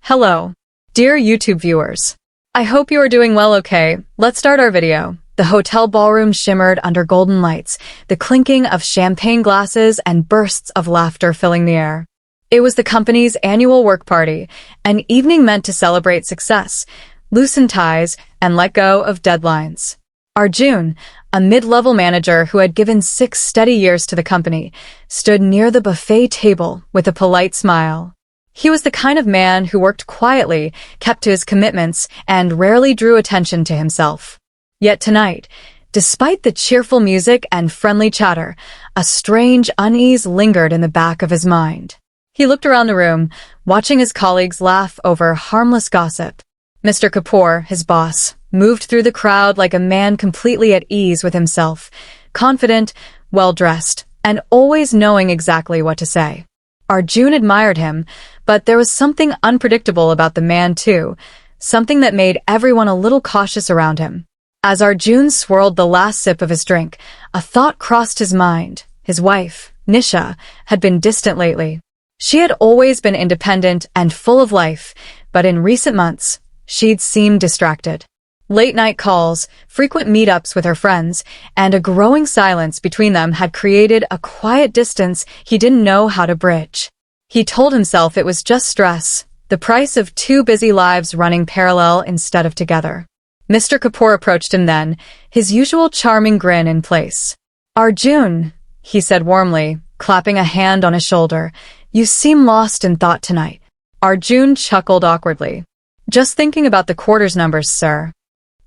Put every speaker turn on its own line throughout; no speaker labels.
Hello, dear YouTube viewers. I hope you are doing well. Okay, let's start our video. The hotel ballroom shimmered under golden lights, the clinking of champagne glasses and bursts of laughter filling the air. It was the company's annual work party, an evening meant to celebrate success, loosen ties, and let go of deadlines. Arjun, a mid-level manager who had given 6 steady years to the company, stood near the buffet table with a polite smile. He was the kind of man who worked quietly, kept to his commitments, and rarely drew attention to himself. Yet tonight, despite the cheerful music and friendly chatter, a strange unease lingered in the back of his mind. He looked around the room, watching his colleagues laugh over harmless gossip. Mr. Kapoor, his boss, moved through the crowd like a man completely at ease with himself, confident, well-dressed, and always knowing exactly what to say. Arjun admired him, but there was something unpredictable about the man too, something that made everyone a little cautious around him. As Arjun swirled the last sip of his drink, a thought crossed his mind. His wife, Nisha, had been distant lately. She had always been independent and full of life, but in recent months, she'd seemed distracted. Late-night calls, frequent meetups with her friends, and a growing silence between them had created a quiet distance he didn't know how to bridge. He told himself it was just stress, the price of 2 busy lives running parallel instead of together. Mr. Kapoor approached him then, his usual charming grin in place. "Arjun," he said warmly, clapping a hand on his shoulder, "you seem lost in thought tonight." Arjun chuckled awkwardly. "Just thinking about the quarters numbers, sir."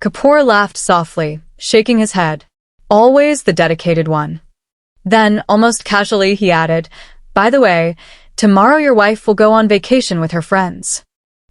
Kapoor laughed softly, shaking his head. Always the dedicated one. Then, almost casually, he added, "By the way, tomorrow your wife will go on vacation with her friends."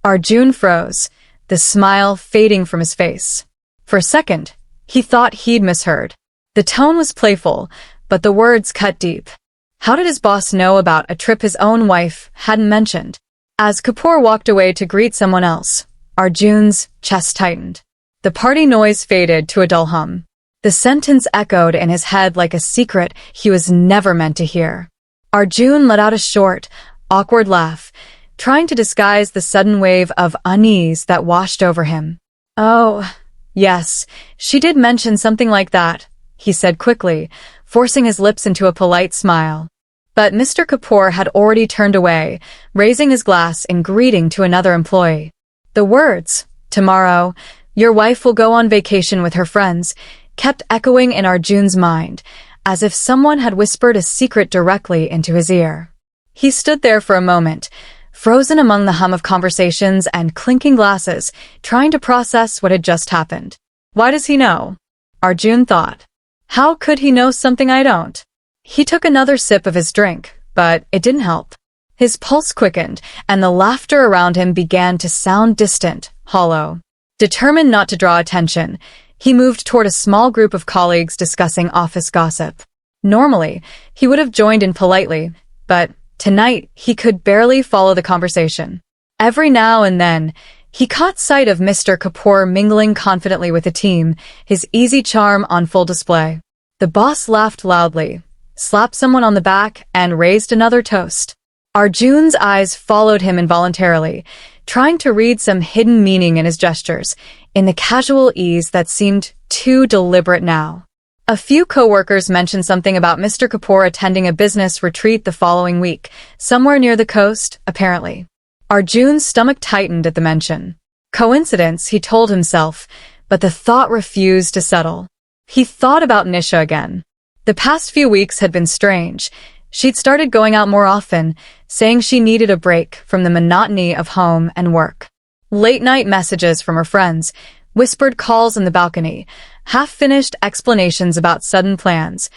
Arjun froze, the smile fading from his face. For a second, he thought he'd misheard. The tone was playful, but the words cut deep. How did his boss know about a trip his own wife hadn't mentioned? As Kapoor walked away to greet someone else, Arjun's chest tightened. The party noise faded to a dull hum. The sentence echoed in his head like a secret he was never meant to hear. Arjun let out a short, awkward laugh, trying to disguise the sudden wave of unease that washed over him. "Oh, yes, she did mention something like that," he said quickly, forcing his lips into a polite smile. But Mr. Kapoor had already turned away, raising his glass in greeting to another employee. The words, "Tomorrow, your wife will go on vacation with her friends," kept echoing in Arjun's mind, as if someone had whispered a secret directly into his ear. He stood there for a moment, frozen among the hum of conversations and clinking glasses, trying to process what had just happened. Why does he know? Arjun thought. How could he know something I don't? He took another sip of his drink, but it didn't help. His pulse quickened, and the laughter around him began to sound distant, hollow. Determined not to draw attention, he moved toward a small group of colleagues discussing office gossip. Normally, he would have joined in politely, but tonight he could barely follow the conversation. Every now and then, he caught sight of Mr. Kapoor mingling confidently with the team, his easy charm on full display. The boss laughed loudly, slapped someone on the back, and raised another toast. Arjun's eyes followed him involuntarily, trying to read some hidden meaning in his gestures, in the casual ease that seemed too deliberate now. A few coworkers mentioned something about Mr. Kapoor attending a business retreat the following week, somewhere near the coast, apparently. Arjun's stomach tightened at the mention. Coincidence, he told himself, but the thought refused to settle. He thought about Nisha again. The past few weeks had been strange. She'd started going out more often, saying she needed a break from the monotony of home and work. Late-night messages from her friends, whispered calls on the balcony, half-finished explanations about sudden plans.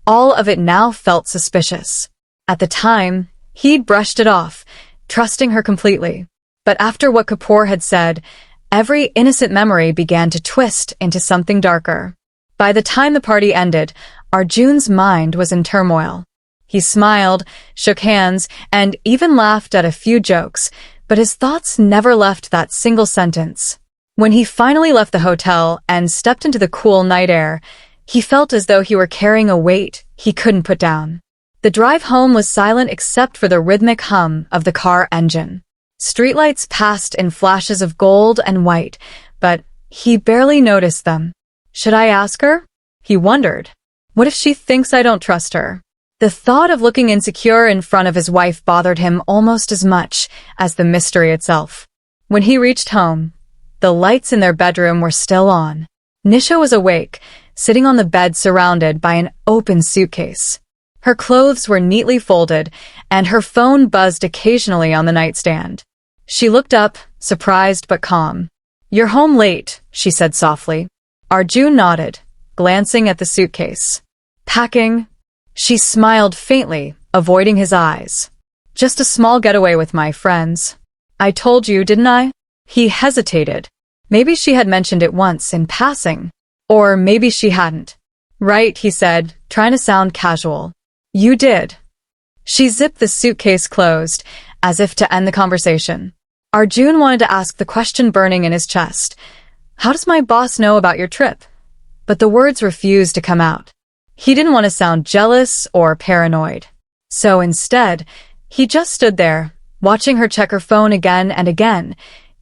All of it now felt suspicious. At the time, he'd brushed it off, trusting her completely. But after what Kapoor had said, every innocent memory began to twist into something darker. By the time the party ended, Arjun's mind was in turmoil. He smiled, shook hands, and even laughed at a few jokes, but his thoughts never left that single sentence. When he finally left the hotel and stepped into the cool night air, he felt as though he were carrying a weight he couldn't put down. The drive home was silent except for the rhythmic hum of the car engine. Streetlights passed in flashes of gold and white, but he barely noticed them. Should I ask her? He wondered. What if she thinks I don't trust her? The thought of looking insecure in front of his wife bothered him almost as much as the mystery itself. When he reached home, the lights in their bedroom were still on. Nisha was awake, sitting on the bed surrounded by an open suitcase. Her clothes were neatly folded, and her phone buzzed occasionally on the nightstand. She looked up, surprised but calm. "You're home late," she said softly. Arjun nodded, glancing at the suitcase. "Packing?" She smiled faintly, avoiding his eyes. "Just a small getaway with my friends." "I told you, didn't I?" He hesitated. Maybe she had mentioned it once in passing. Or maybe she hadn't. "Right," he said, trying to sound casual. "You did." She zipped the suitcase closed, as if to end the conversation. Arjun wanted to ask the question burning in his chest. "How does my boss know about your trip?" But the words refused to come out. He didn't want to sound jealous or paranoid. So instead, he just stood there, watching her check her phone again and again,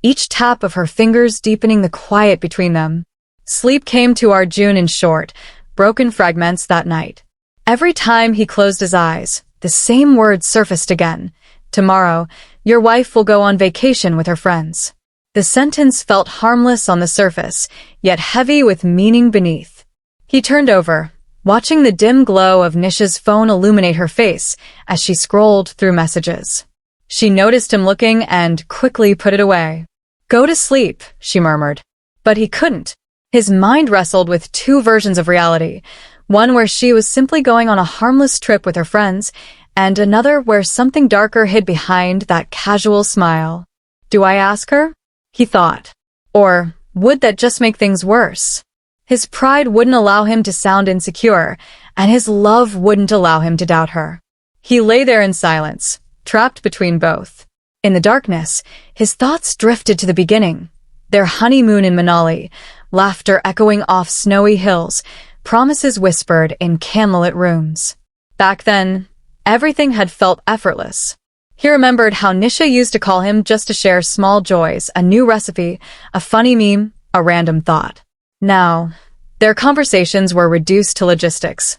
each tap of her fingers deepening the quiet between them. Sleep came to Arjun in short, broken fragments that night. Every time he closed his eyes, the same words surfaced again. "Tomorrow, your wife will go on vacation with her friends." The sentence felt harmless on the surface, yet heavy with meaning beneath. He turned over, watching the dim glow of Nisha's phone illuminate her face as she scrolled through messages. She noticed him looking and quickly put it away. "Go to sleep," she murmured. But he couldn't. His mind wrestled with two versions of reality, one where she was simply going on a harmless trip with her friends, and another where something darker hid behind that casual smile. "Do I ask her?" he thought. Or would that just make things worse? His pride wouldn't allow him to sound insecure, and his love wouldn't allow him to doubt her. He lay there in silence, trapped between both. In the darkness, his thoughts drifted to the beginning. Their honeymoon in Manali, laughter echoing off snowy hills, promises whispered in candlelit rooms. Back then, everything had felt effortless. He remembered how Nisha used to call him just to share small joys, a new recipe, a funny meme, a random thought. Now, their conversations were reduced to logistics.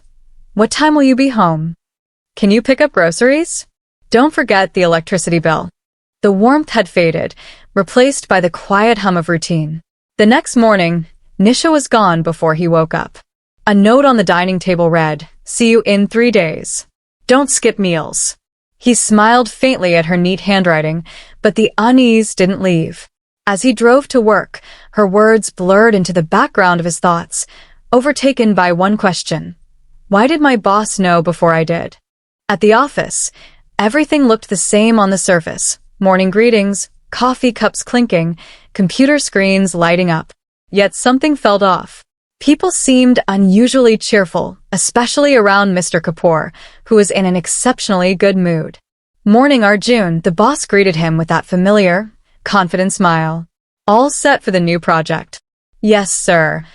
"What time will you be home? Can you pick up groceries? Don't forget the electricity bill." The warmth had faded, replaced by the quiet hum of routine. The next morning, Nisha was gone before he woke up. A note on the dining table read, "See you in 3 days. Don't skip meals." He smiled faintly at her neat handwriting, but the unease didn't leave. As he drove to work, her words blurred into the background of his thoughts, overtaken by one question. Why did my boss know before I did? At the office, everything looked the same on the surface. Morning greetings, coffee cups clinking, computer screens lighting up. Yet something felt off. People seemed unusually cheerful, especially around Mr. Kapoor, who was in an exceptionally good mood. "Morning, Arjun," the boss greeted him with that familiar, confident smile. "All set for the new project?" "Yes, sir,"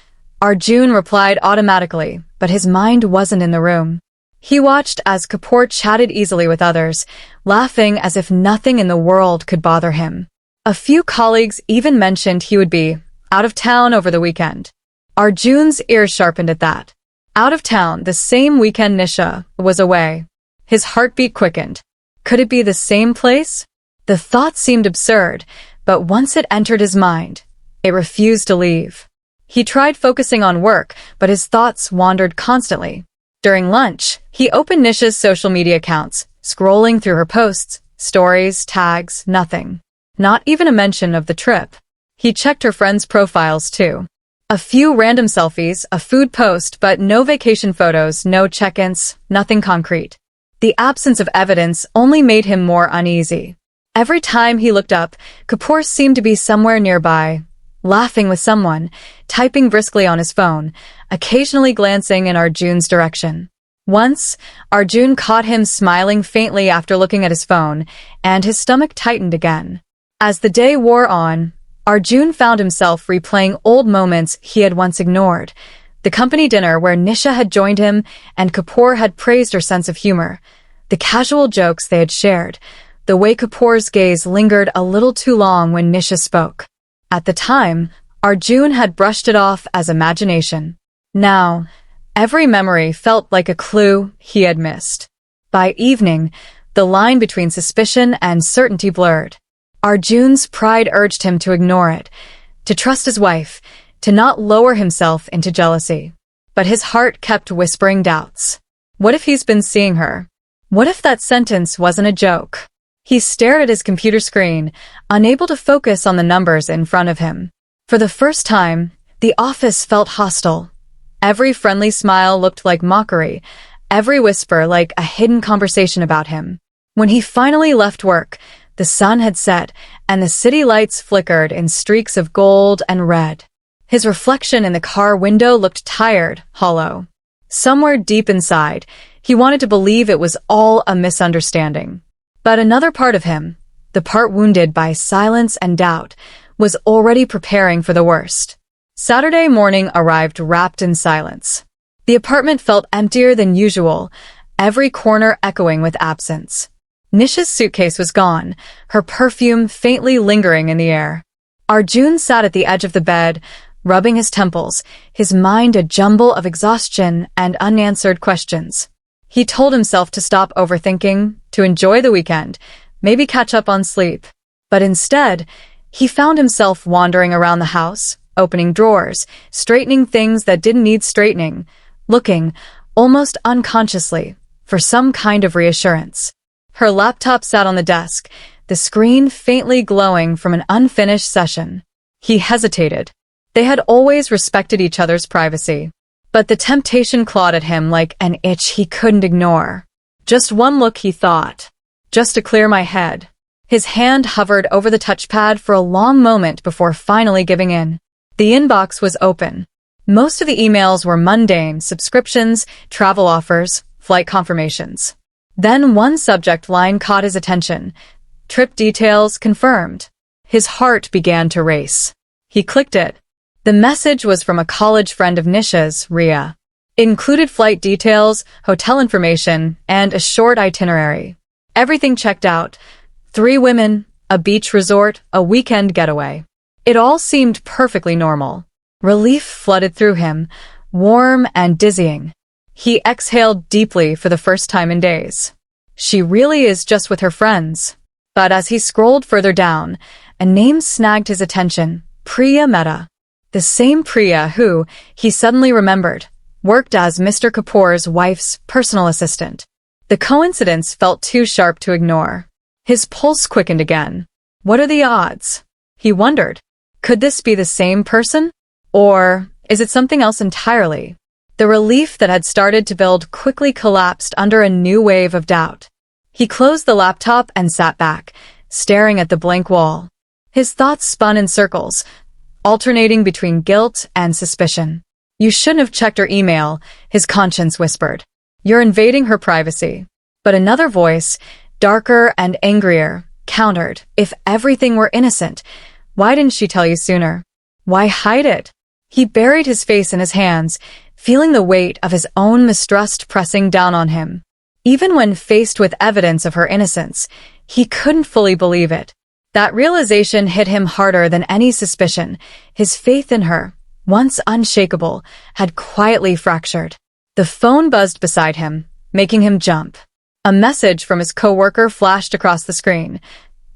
Arjun replied automatically, but his mind wasn't in the room. He watched as Kapoor chatted easily with others, laughing as if nothing in the world could bother him. A few colleagues even mentioned he would be out of town over the weekend. Arjun's ears sharpened at that. Out of town, the same weekend Nisha was away. His heartbeat quickened. Could it be the same place? The thought seemed absurd, but once it entered his mind, it refused to leave. He tried focusing on work, but his thoughts wandered constantly. During lunch, he opened Nisha's social media accounts, scrolling through her posts, stories, tags, nothing. Not even a mention of the trip. He checked her friends' profiles too. A few random selfies, a food post, but no vacation photos, no check-ins, nothing concrete. The absence of evidence only made him more uneasy. Every time he looked up, Kapoor seemed to be somewhere nearby, laughing with someone, typing briskly on his phone, occasionally glancing in Arjun's direction. Once, Arjun caught him smiling faintly after looking at his phone, and his stomach tightened again. As the day wore on, Arjun found himself replaying old moments he had once ignored. The company dinner where Nisha had joined him and Kapoor had praised her sense of humor. The casual jokes they had shared. the way Kapoor's gaze lingered a little too long when Nisha spoke. At the time, Arjun had brushed it off as imagination. Now, every memory felt like a clue he had missed. By evening, the line between suspicion and certainty blurred. Arjun's pride urged him to ignore it, to trust his wife, to not lower himself into jealousy. But his heart kept whispering doubts. What if he's been seeing her? What if that sentence wasn't a joke? He stared at his computer screen, unable to focus on the numbers in front of him. For the first time, the office felt hostile. Every friendly smile looked like mockery, every whisper like a hidden conversation about him. When he finally left work, the sun had set, and the city lights flickered in streaks of gold and red. His reflection in the car window looked tired, hollow. Somewhere deep inside, he wanted to believe it was all a misunderstanding. But another part of him, the part wounded by silence and doubt, was already preparing for the worst. Saturday morning arrived wrapped in silence. The apartment felt emptier than usual, every corner echoing with absence. Nisha's suitcase was gone, her perfume faintly lingering in the air. Arjun sat at the edge of the bed, rubbing his temples, his mind a jumble of exhaustion and unanswered questions. He told himself to stop overthinking, to enjoy the weekend, maybe catch up on sleep. But instead, he found himself wandering around the house, opening drawers, straightening things that didn't need straightening, looking, almost unconsciously, for some kind of reassurance. Her laptop sat on the desk, the screen faintly glowing from an unfinished session. He hesitated. They had always respected each other's privacy. But the temptation clawed at him like an itch he couldn't ignore. Just one look, he thought. Just to clear my head. His hand hovered over the touchpad for a long moment before finally giving in. The inbox was open. Most of the emails were mundane: subscriptions, travel offers, flight confirmations. Then one subject line caught his attention. Trip details confirmed. His heart began to race. He clicked it. The message was from a college friend of Nisha's, Ria. It included flight details, hotel information, and a short itinerary. Everything checked out. 3 women, a beach resort, a weekend getaway. It all seemed perfectly normal. Relief flooded through him, warm and dizzying. He exhaled deeply for the first time in days. She really is just with her friends. But as he scrolled further down, a name snagged his attention: Priya Mehta. The same Priya who, he suddenly remembered, worked as Mr. Kapoor's wife's personal assistant. The coincidence felt too sharp to ignore. His pulse quickened again. What are the odds? He wondered. Could this be the same person? Or is it something else entirely? The relief that had started to build quickly collapsed under a new wave of doubt. He closed the laptop and sat back, staring at the blank wall. His thoughts spun in circles, alternating between guilt and suspicion. You shouldn't have checked her email, his conscience whispered. You're invading her privacy. But another voice, darker and angrier, countered. If everything were innocent, why didn't she tell you sooner? Why hide it? He buried his face in his hands, feeling the weight of his own mistrust pressing down on him. Even when faced with evidence of her innocence, he couldn't fully believe it. That realization hit him harder than any suspicion. His faith in her, once unshakable, had quietly fractured. The phone buzzed beside him, making him jump. A message from his coworker flashed across the screen.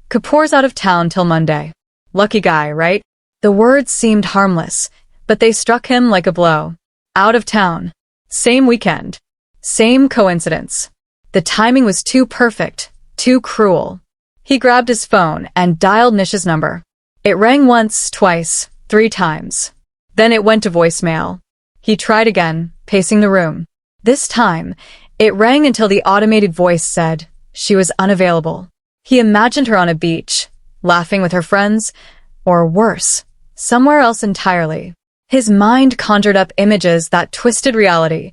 Kapoor's out of town till Monday. Lucky guy, right? The words seemed harmless, but they struck him like a blow. Out of town. Same weekend. Same coincidence. The timing was too perfect, too cruel. He grabbed his phone and dialed Nisha's number. It rang once, twice, 3 times. Then it went to voicemail. He tried again, pacing the room. This time, it rang until the automated voice said she was unavailable. He imagined her on a beach, laughing with her friends, or worse, somewhere else entirely. His mind conjured up images that twisted reality.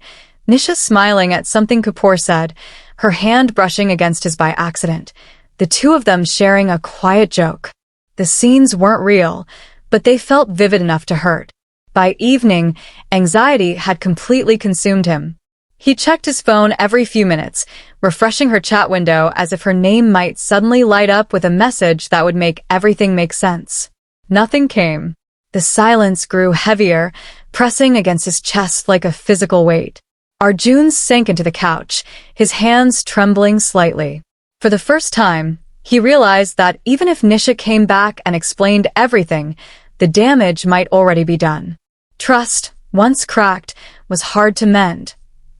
Nisha smiling at something Kapoor said, her hand brushing against his by accident. The two of them sharing a quiet joke. The scenes weren't real, but they felt vivid enough to hurt. By evening, anxiety had completely consumed him. He checked his phone every few minutes, refreshing her chat window as if her name might suddenly light up with a message that would make everything make sense. Nothing came. The silence grew heavier, pressing against his chest like a physical weight. Arjun sank into the couch, his hands trembling slightly. For the first time, he realized that even if Nisha came back and explained everything, the damage might already be done. Trust, once cracked, was hard to mend,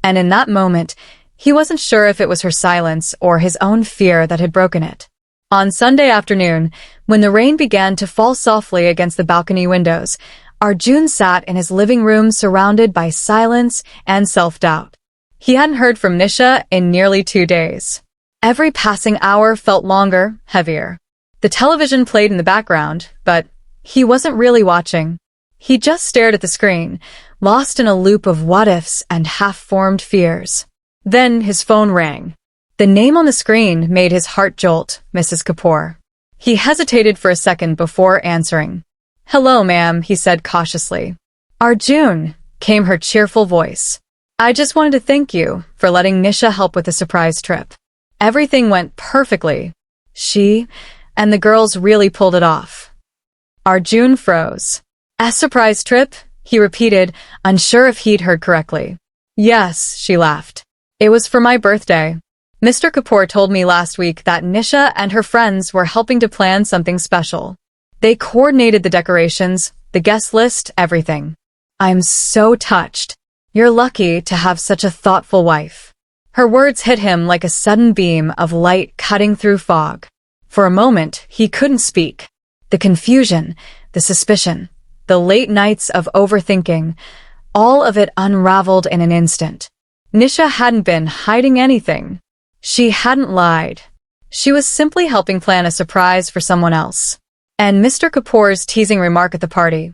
and in that moment, he wasn't sure if it was her silence or his own fear that had broken it. On Sunday afternoon, when the rain began to fall softly against the balcony windows, Arjun sat in his living room surrounded by silence and self-doubt. He hadn't heard from Nisha in nearly 2 days. Every passing hour felt longer, heavier. The television played in the background, but he wasn't really watching. He just stared at the screen, lost in a loop of what-ifs and half-formed fears. Then his phone rang. The name on the screen made his heart jolt, Mrs. Kapoor. He hesitated for a second before answering. "Hello, ma'am," he said cautiously. "Arjun," came her cheerful voice. "I just wanted to thank you for letting Nisha help with the surprise trip. Everything went perfectly. She and the girls really pulled it off." Arjun froze. "A surprise trip?" he repeated, unsure if he'd heard correctly. "Yes," she laughed. "It was for my birthday. Mr. Kapoor told me last week that Nisha and her friends were helping to plan something special. They coordinated the decorations, the guest list, everything. I'm so touched. You're lucky to have such a thoughtful wife." Her words hit him like a sudden beam of light cutting through fog. For a moment, he couldn't speak. The confusion, the suspicion, the late nights of overthinking, all of it unraveled in an instant. Nisha hadn't been hiding anything. She hadn't lied. She was simply helping plan a surprise for someone else. And Mr. Kapoor's teasing remark at the party,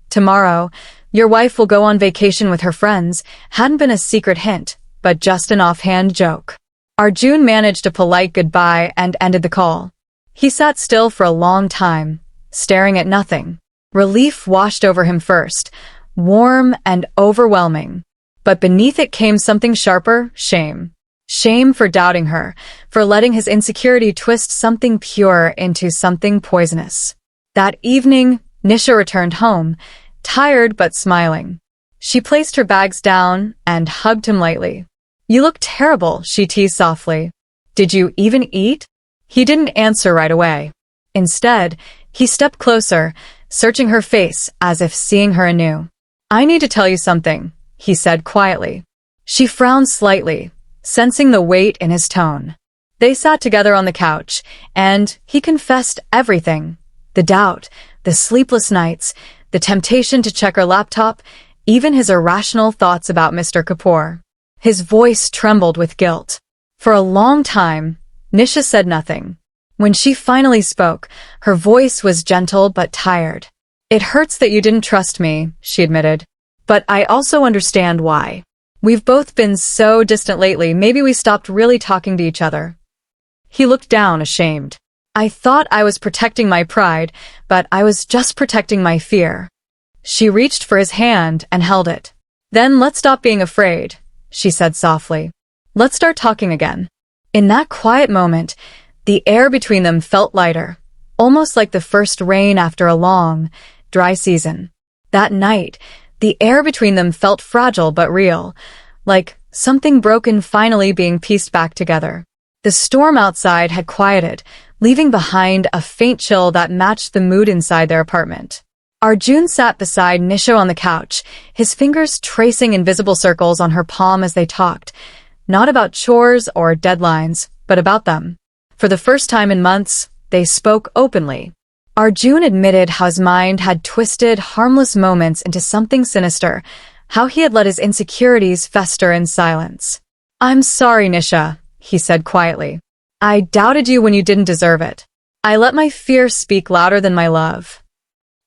"Tomorrow, your wife will go on vacation with her friends," hadn't been a secret hint, but just an offhand joke. Arjun managed a polite goodbye and ended the call. He sat still for a long time, staring at nothing. Relief washed over him first, warm and overwhelming. But beneath it came something sharper, shame. Shame for doubting her, for letting his insecurity twist something pure into something poisonous. That evening, Nisha returned home, tired but smiling. She placed her bags down and hugged him lightly. "You look terrible," she teased softly. "Did you even eat?" He didn't answer right away. Instead, he stepped closer, searching her face as if seeing her anew. "I need to tell you something," he said quietly. She frowned slightly, sensing the weight in his tone. They sat together on the couch, and he confessed everything. The doubt, the sleepless nights, the temptation to check her laptop, even his irrational thoughts about Mr. Kapoor. His voice trembled with guilt. For a long time, Nisha said nothing. When she finally spoke, her voice was gentle but tired. "It hurts that you didn't trust me," she admitted. "But I also understand why. We've both been so distant lately, maybe we stopped really talking to each other." He looked down, ashamed. "I thought I was protecting my pride, but I was just protecting my fear." She reached for his hand and held it. "Then let's stop being afraid," she said softly. "Let's start talking again." In that quiet moment, the air between them felt lighter, almost like the first rain after a long, dry season. That night, the air between them felt fragile but real, like something broken finally being pieced back together. The storm outside had quieted, leaving behind a faint chill that matched the mood inside their apartment. Arjun sat beside Nisha on the couch, his fingers tracing invisible circles on her palm as they talked, not about chores or deadlines, but about them. For the first time in months, they spoke openly. Arjun admitted how his mind had twisted harmless moments into something sinister, how he had let his insecurities fester in silence. "I'm sorry, Nisha," he said quietly. "I doubted you when you didn't deserve it. I let my fear speak louder than my love."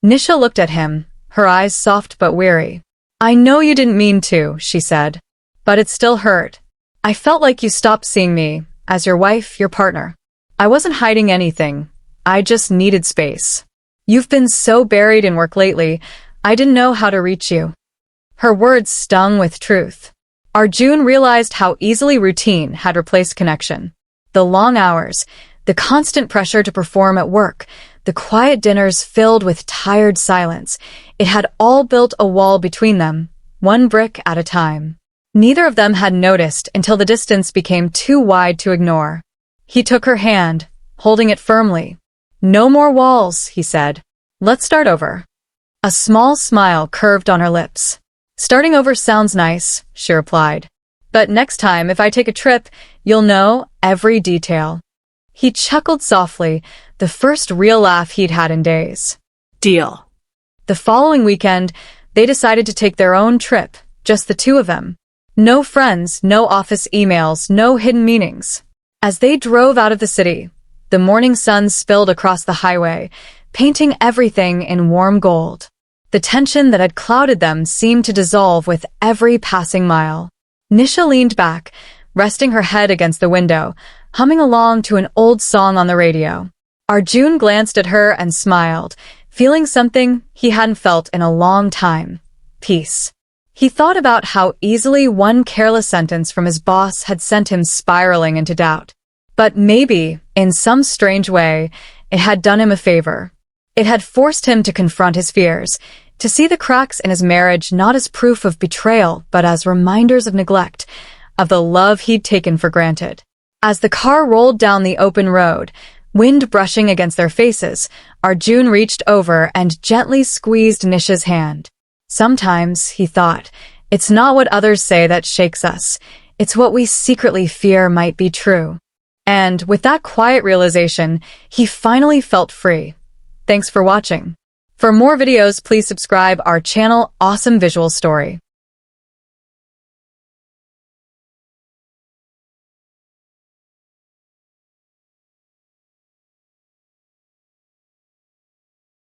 Nisha looked at him, her eyes soft but weary. "I know you didn't mean to," she said, "but it still hurt. I felt like you stopped seeing me as your wife, your partner. I wasn't hiding anything. I just needed space. You've been so buried in work lately, I didn't know how to reach you." Her words stung with truth. Arjun realized how easily routine had replaced connection. The long hours, the constant pressure to perform at work, the quiet dinners filled with tired silence, it had all built a wall between them, one brick at a time. Neither of them had noticed until the distance became too wide to ignore. He took her hand, holding it firmly. "No more walls," he said. "Let's start over." A small smile curved on her lips. "Starting over sounds nice," she replied. "But next time, if I take a trip, you'll know every detail." He chuckled softly, the first real laugh he'd had in days.
Deal.
The following weekend, they decided to take their own trip, just the two of them. No friends, no office emails, no hidden meanings. As they drove out of the city, the morning sun spilled across the highway, painting everything in warm gold. The tension that had clouded them seemed to dissolve with every passing mile. Nisha leaned back, resting her head against the window, humming along to an old song on the radio. Arjun glanced at her and smiled, feeling something he hadn't felt in a long time: peace. He thought about how easily one careless sentence from his boss had sent him spiraling into doubt. But maybe, in some strange way, it had done him a favor. It had forced him to confront his fears, to see the cracks in his marriage not as proof of betrayal, but as reminders of neglect, of the love he'd taken for granted. As the car rolled down the open road, wind brushing against their faces, Arjun reached over and gently squeezed Nisha's hand. Sometimes, he thought, it's not what others say that shakes us. It's what we secretly fear might be true. And with that quiet realization, he finally felt free. Thanks for watching. For more videos, please subscribe our channel Awesome Visual Story.